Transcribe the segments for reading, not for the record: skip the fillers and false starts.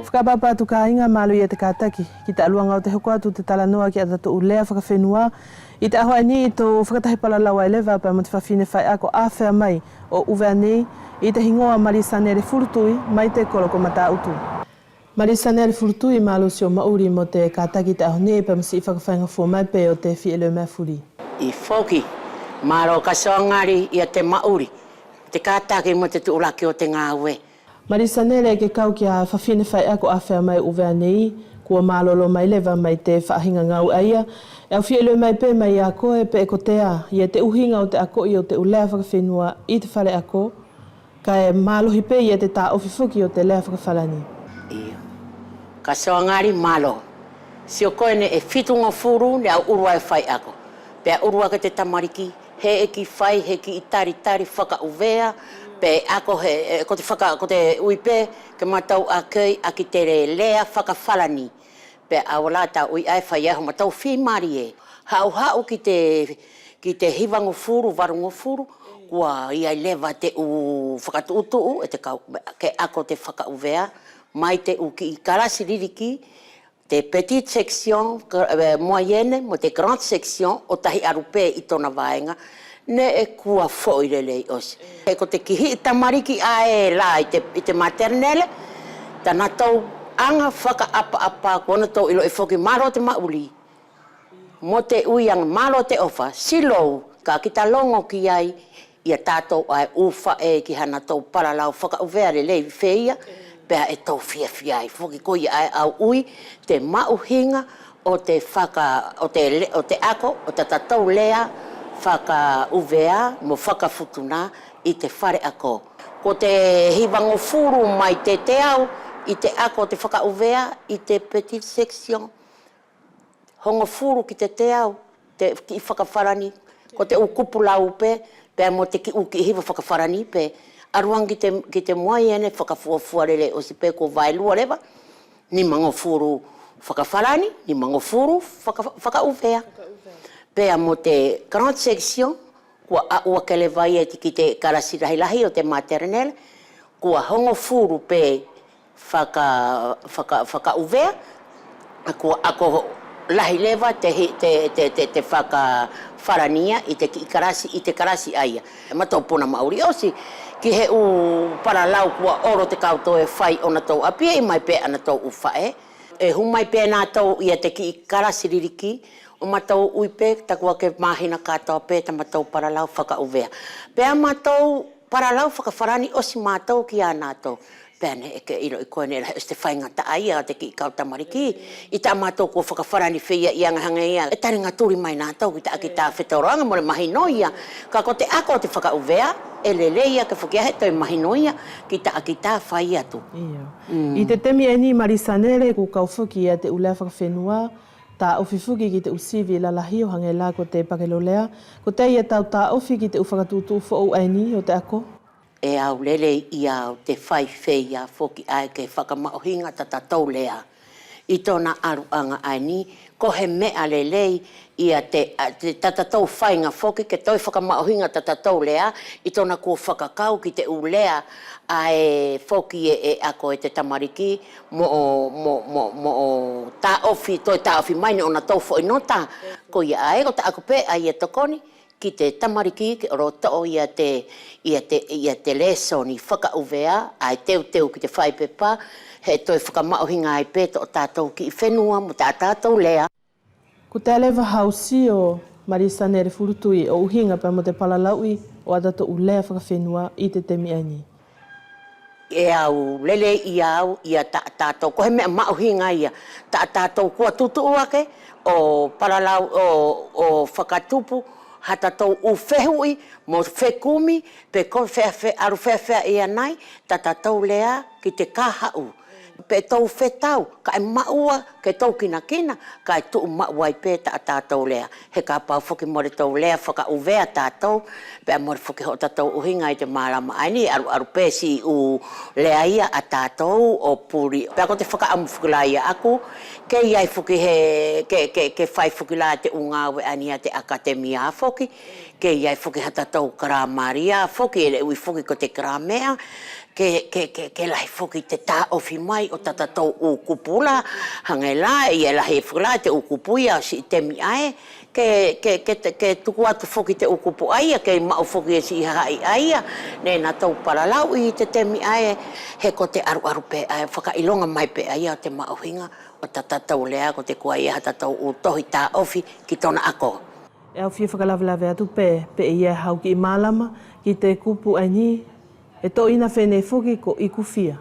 Whakapapa atu ka inga malo i te kātaki, ki te aluanga o te hoko atu te talanoa ki ata tu ulea whakawhenua. I te ahoa ni i tō whakatahi palalawa e lewa pa mo te whawhine whai ako āwhea mai o uwea nei i te hingoa Marisa Nere Furutui mai te koloko mata utu. Marisa Nere Furutui malo si o mauri mo te kātaki te ahoa ni pa masi i whakawhainga fua mai pe o te whiele mea furi. I whoki, malo kasoangari i a te mauri, te kātaki mo te tuulaki o te ngāwe. Marisa Nere ke kau ki a whawhine whai ako āwhea mai uwea nei, kua mālolo mai lewa mai te whaahinga ngau aia. E au whiele mai pe mai a koe pe e ko tea, i te uhinga o te ako i o te ulea whakawhenua i te whare ako, ka e mālohi pe i te tā ofifuki o te lea whakawhalani. Ia. Ka soangari mālo. Si o koe ne e whitunga furu ne au urua e whai ako. Pea urua ke te tamariki, he e ki whai, he ki i tari whakauvea, pe ako he, ko te uipe, ke matau a kei a ki te lea whakawhalani. Pe awala ta ui ai whai aho matau whimari e. Hau ki te hiwango furu, warungo furu, kua ia lewa te u whakatuutu, e te kau, ke ako te whakauvea, mai te u ki i karasi ririki, te petite section, moyenne, mo te grande section, o tahi arupe i tona vaenga, ne e kua whoirelei osi. E ko te kihi tamariki a e la i te maternelle, tana tau anga whakaapa kona tau ilo e whoki maro te mauli. Mo te uiang maro te ofa, silou, ka kita longo ki ai, ia tātou ai uwha e ki hana tau paralau whakauvea lei whia, pēr e tau whia ai. Whoki koi ai au ui, te mauhinga o te ako, o te tatau lea, whakauvea, mo whakawhutuna i te whare ako. Ko te hiwango furu mai te au, i te ako te whakauvea, i te petite section. Hongo furu ki te au, ki i whakawharani, ko te ukupulau pe, pēr mo te ki uki hiwa whakawharani pe, aruang ki te moyenne whakafuafuarele o si pe ko vailua lewa, ni mango furu whakawharani, ni mango furu whakauvea. Pēr mo te grande section, kua aua ke le vai e ki te karasirahilahi o te maternelle, kua hongo furu pe whakauvea, kua ako lahi lewa te whakawharania i te karasi aia. Matau puna mauri osi, ki he u paralau kua oro te kautou e whai o na tau apia i mai pe ana tau u whae. E humai pe nā tau i te ki karasi ririki, o matau uipe, takua ke mahina katoa pe, ta matau paralau whakauvea. Pea matau paralau whakawharani osi matau ki a nā tau. Pea ne eke ilo i koe ne la este whaingata aia te ki kau tamariki. I ta matau kua whakawharani whia i angahanga ia. E tari ngaturi mai nā tau ki ta aki tā whetauroanga mo le mahinoia. Ka ko te ako te whakauvea, e leleia ke whakiahe toi mahinoia ki ta aki tā whai atu. I te temi e ni Marisa Nere ku kau whuki a te ulea whakawhenua, tā ofifuki ki te usivi la lahi o hange la ko te pakelolea, ko te ia tau tā ofi ki te uwhakatutu fo au aini o te ako? E au lele i au te whai whea whoki ai ke whakamaohinga tatatau lea. I tōna aruanga aini, ko he mea lelei i a te tatatau whainga whoki ke toi whakamaohinga tatatau lea, i tōna kua whakakau ki te ulea ai whoki e ako e te tamariki mo tā ofi, toi tā ofi maini o na tau whoinota. Ko ia ai, ko ta ako pe ai e tokoni, ki te tamariki, ki oro to'o i a te lesoni whakauvea, ai teu ki te whaipepa, he toi whakamaohinga ai pe to tātou ki i whenua mo tātou lea. Ko te alewa hausi o Marisa Nere Furutui o uhinga pa mo te palalaui o adato ulea whakawhenua i te temi aini. E au lele i au i a tātou, ko he mea maohinga ia, tātou kua tutu ake, o paralau o whakatupu, hata tau u whehui, mo whekumi, pe kon aru whewhea ia nai, tata tau lea ki te kahau. Pe tau whetau, ka e maua, ke tau kina kai tu mawai pe tātou lea. He ka pau whuki mo re tau lea whakauvea tātou, pea mo re whuki ho tātou uhinga i te marama aini, aru pesi u lea ia a tātou o puri. Pea ko te whakaamu whukila ia aku, ke iai whuki ke whai whukila te ungawe ania te akademia whuki, ke iai whuki ha tātou karamaria whuki, ele ui whuki ko te karamea, ke lahi whuki te tā ofi mai o tātou u kupula, hangai la, ia lahi whukila te u kupuia o si te mi ae, ke tuku atu whuki te u kupu aia, ke mao whuki e si hai aia, ne nā tau paralau i te mi ae, he ko te aru pe ae, whakailonga mai pe aia o te mao hinga, o tātou lea ko te kua ia tātou u tohi tā ofi ki tona ako. E au fia whakalawelawe atu pe ia hau ki i mālama, ki te kupu aini, e to ina whenei whuki ko iku fia.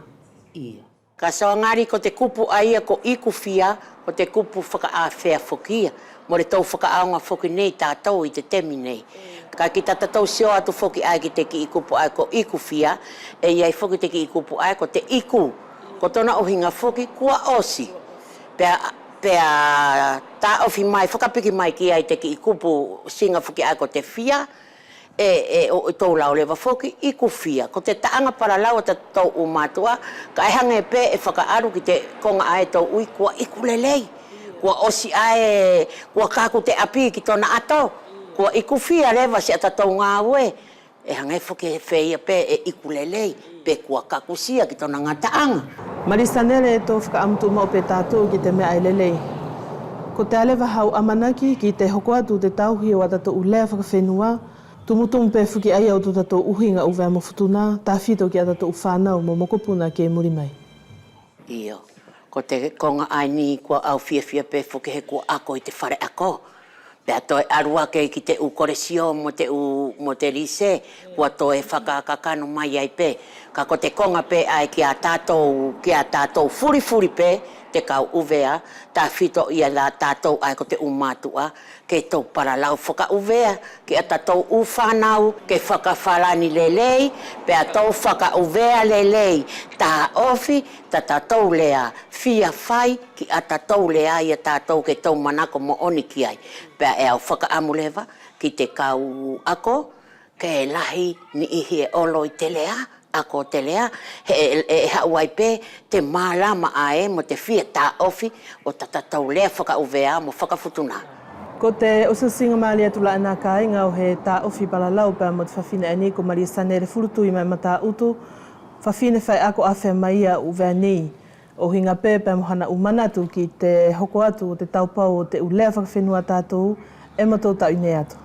Ia. Ka sawa ngari ko te kupu aia ko iku fia, ko te kupu whakaawhea whukia. Mo re tau whakaaonga whuki nei tātou i te temi nei. Ka ki tātou sio atu whuki ai ki te ki i kupu ai ko iku fia, e iai whuki te ki i kupu ai ko te iku. Ko tona uhinga whuki kua osi. Pea tā ofi mai, whakapiki mai ki ai te ki i kupu singa whuki ai ko te fia, o tau lau lewa whoki, iku fia. Ko te taanga para lau ta tau o mātua, ka e hange pē e whakaaru ki te konga ae tau ui, kua iku lelei. Kua osi ae, kua kāku te api ki tona ato. Kua iku fia lewa si ata tau ngā ue. E hange whoki e wheia pē e iku lelei, pē kua kāku sia ki tona ngā taanga. Marisa nere e tō whakaamutu mau pē tātou ki te mea ai lelei. Ko te alewa hau amanaki ki te hoko atu te tauhi o atato ulea whakawhenua, tumutumu pe whuki ai au tutato uhinga uwea mo futuna, tā whito ki atato uwhanau mo mokopuna ke muri mai. Iyo. Ko te konga ai ni kua au fia pe whuki he kua ako i te whare ako. Pea toi arua ke ki te u koresio mo te rise, kua toi whakakakano mai ai pe. Ka ko te konga pe ai ki a tātou furi pe, te kau uvea, tā whito ia la tātou ai ko te umātua, ke tau paralau whaka uvea, ke a tātou uwhanau, ke whakawhalani lelei, pea tau whaka uvea lelei, tā ofi, tā tātou lea, fia whai, ki a tātou lea ia tātou ke tau manako mo oni ki ai. Pea e au whakaamulewa, ki te kau ako, ke lahi ni ihi e olo i te lea, ako te lea, e hauai pē, te mālama ae mo te fia tā ofi, o tātou lea whakauvea mo whakafutuna. Ko te osasinga maali atu la ana kai, ngau he tā ofi palalau pēr mo te whawhine ani, ko Maria Sanere furutu i mai mata utu, whawhine whai ako awhea mai a uvea nei, o hinga pēr mo hana umanatu ki te hoko atu o te taupau o te ulea whakawhenua tātou, e matou tau i nei atu.